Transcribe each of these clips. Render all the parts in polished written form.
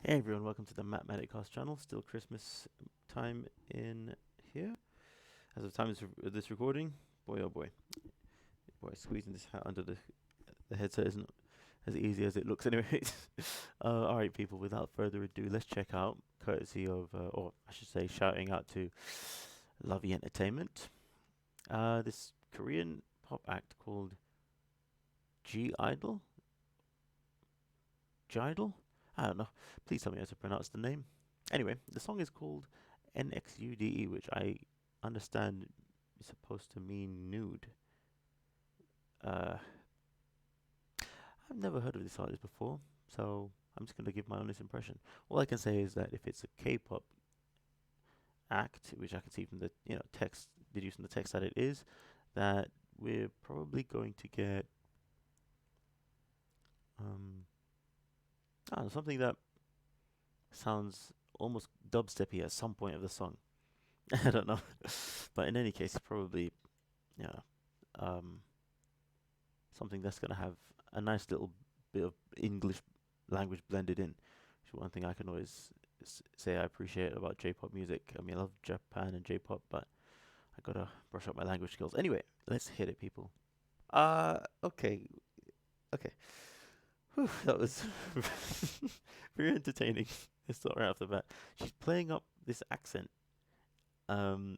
Hey everyone, welcome to the Mathematic Cast channel. Still Christmas time in here. As of time of this recording, boy oh boy, squeezing this hat under the headset isn't as easy as it looks anyway. Alright people, without further ado, let's check out, courtesy of, or I should say shouting out to Lovey Entertainment, this Korean pop act called G-Idol? G-Idol? I don't know. Please tell me how to pronounce the name. Anyway, the song is called NXUDE, which I understand is supposed to mean nude. Uh, I've never heard of this artist before, so I'm just gonna give my honest impression. All I can say is that if it's a K-pop act, which I can see from the text, deduce from the text that it is, that we're probably going to get um, I don't know, something that sounds almost dubsteppy at some point of the song. I don't know, but in any case, probably yeah, um, something that's gonna have a nice little bit of English language blended in. Which is one thing I can always say I appreciate about J-pop music. I mean, I love Japan and J-pop, but I gotta brush up my language skills. Anyway, let's hit it, people. Okay, okay. Whew, that was very entertaining. It's not right off the bat. She's playing up this accent,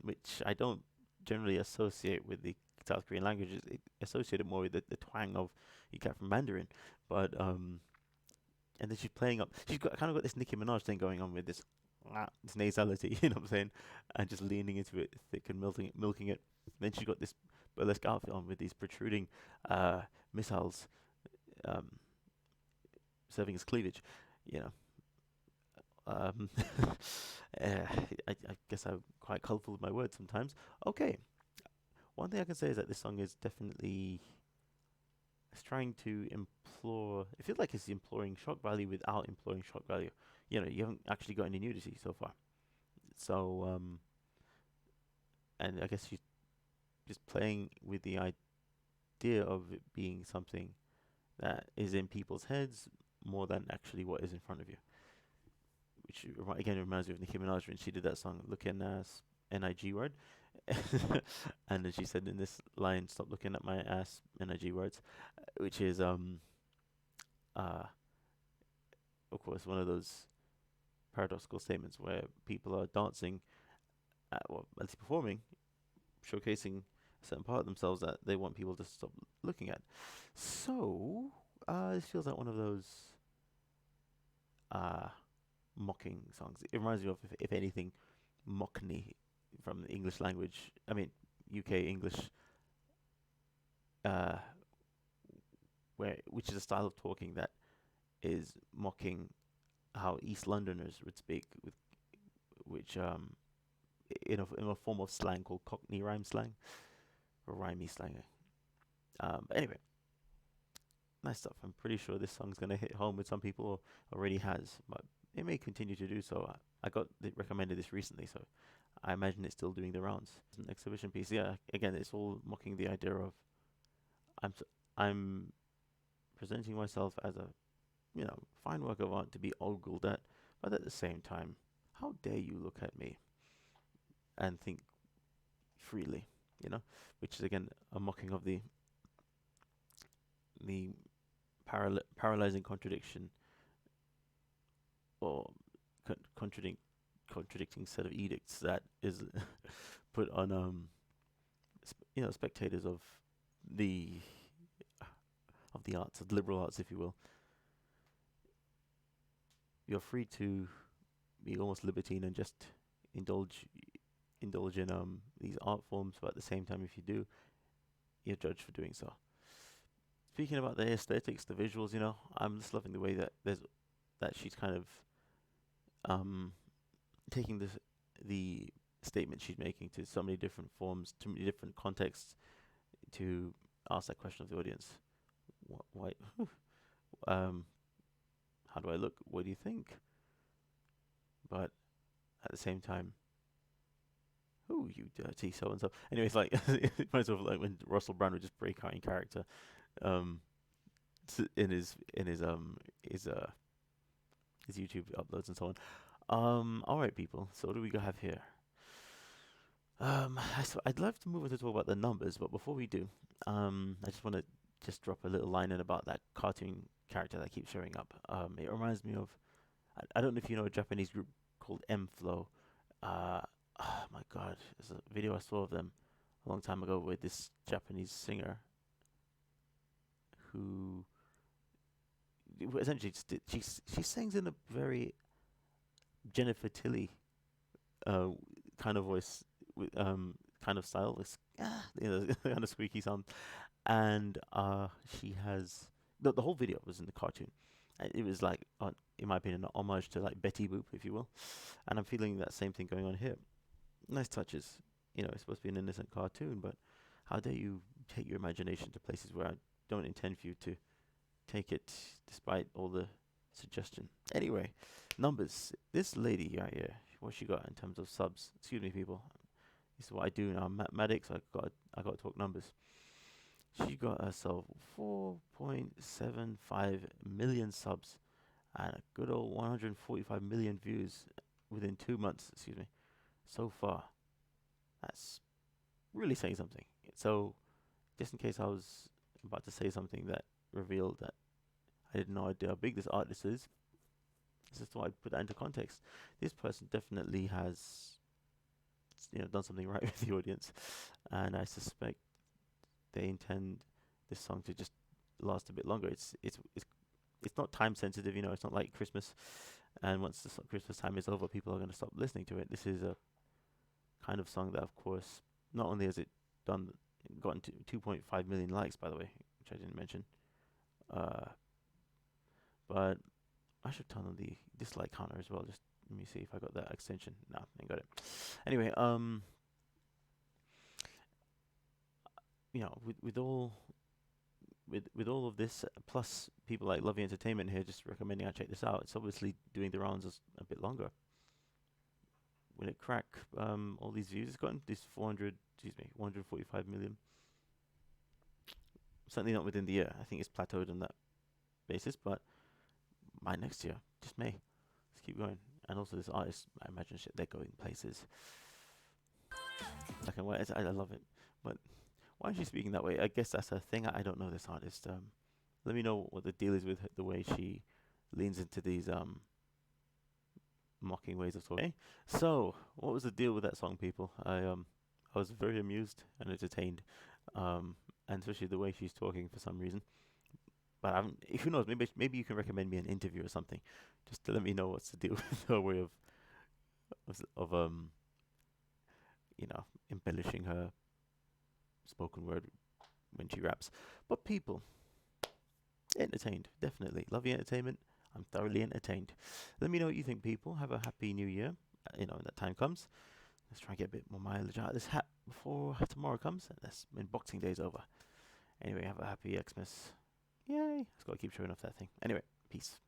which I don't generally associate with the South Korean languages. It associate it more with the twang of you get from Mandarin. But and then she's playing up. She's got kind of got this Nicki Minaj thing going on with this nasality. You know what I'm saying? And just leaning into it, thick and milking it. Then she's got this burlesque outfit on with these protruding missiles um, serving as cleavage. You know. Um, uh, I guess I'm quite colourful with my words sometimes. Okay, one thing I can say is that this song is definitely it's trying to implore. It feels like it's imploring shock value without imploring shock value. You know, you haven't actually got any nudity so far. So, and I guess she's just playing with the idea of it being something that is in people's heads more than actually what is in front of you. Which again reminds me of Nicki Minaj when she did that song "Looking Ass" NIG word, and then she said in this line, "Stop looking at my ass" NIG words, which is uh of course one of those paradoxical statements where people are dancing, well, at least performing, showcasing a certain part of themselves that they want people to stop looking at. So this feels like one of those uh mocking songs. It reminds me of, if anything, Mockney from the English language. I mean, UK English, uh, which is a style of talking that is mocking how East Londoners would speak, which in a form of slang called Cockney rhyme slang or rhymey slang. But anyway, nice stuff. I'm pretty sure this song's gonna hit home with some people, or already has, but it may continue to do so. I got recommended this recently, so I imagine it's still doing the rounds. It's an exhibition piece. Yeah, again, it's all mocking the idea of I'm s- I'm presenting myself as a fine work of art to be ogled at, but at the same time, how dare you look at me and think freely, you know, which is again a mocking of the paralyzing contradiction or contradicting set of edicts that is put on spectators the of the arts, of the liberal arts, if you will. You're free to be almost libertine and just indulge indulge in these art forms, but at the same time, if you do, you're judged for doing so. Speaking about the aesthetics, the visuals, I'm just loving the way that she's kind of um taking the statement she's making to so many different forms, too many different contexts to ask that question of the audience. Why? um, how do I look? What do you think? But at the same time, oh, you dirty so and so. Anyways, like it reminds me of like when Russell Brand would just break out in character, um, in his his YouTube uploads and so on. All right, people. So what do we have here? I'd love to move on to talk about the numbers, but before we do, I just want to just drop a little line in about that cartoon character that keeps showing up. It reminds me of I don't know if you know a Japanese group called M Flow. Oh my God, there's a video I saw of them a long time ago with this Japanese singer who essentially just she sings in a very Jennifer Tilly uh kind of voice with kind of style. It's kind of squeaky sound, and she has the whole video was in the cartoon. It was like, in my opinion, an homage to like Betty Boop, if you will, and I'm feeling that same thing going on here. Nice touches. It's supposed to be an innocent cartoon, but how dare you take your imagination to places where I don't intend for you to take it, despite all the suggestion. Anyway, numbers. This lady right here, what she got in terms of subs? Excuse me, people. This is what I do now. I'm mathematics. I got to talk numbers. She got herself 4.75 million subs and a good old 145 million views within 2 months. Excuse me. So far, that's really saying something. So, just in case I was about to say something that revealed that I had no idea how big this artist is, just thought I'd put that into context. This person definitely has, done something right with the audience, and I suspect they intend this song to just last a bit longer. It's not time sensitive, It's not like Christmas, and once the Christmas time is over, people are going to stop listening to it. This is a kind of song that, of course, not only has it gotten to 2.5 million likes, by the way, which I didn't mention, but I should turn on the dislike counter as well. Just let me see if I got that extension. No, I ain't got it. Anyway, with all of this, plus people like Lovey Entertainment here just recommending I check this out. It's obviously doing the rounds a bit longer. Will it crack all these views? It's gotten this 145 million. Certainly not within the year. I think it's plateaued on that basis, but by next year, just May. Let's keep going. And also this artist, I imagine they're going places. Black and white, I love it. But why is she speaking that way? I guess that's her thing. I don't know this artist. Let me know what the deal is with the way she leans into these mocking ways of talking. Okay. So, what was the deal with that song, people? I was very amused and entertained, and especially the way she's talking for some reason. But who knows? Maybe you can recommend me an interview or something, just to let me know what's the deal with her way of embellishing her spoken word when she raps. But people, entertained, definitely. Love the entertainment. I'm thoroughly entertained. Let me know what you think, people. Have a happy new year. When that time comes. Let's try and get a bit more mileage out of this hat before tomorrow comes. That's when Boxing Day's over. Anyway, have a happy Xmas. Yay. Just got to keep showing off that thing. Anyway, peace.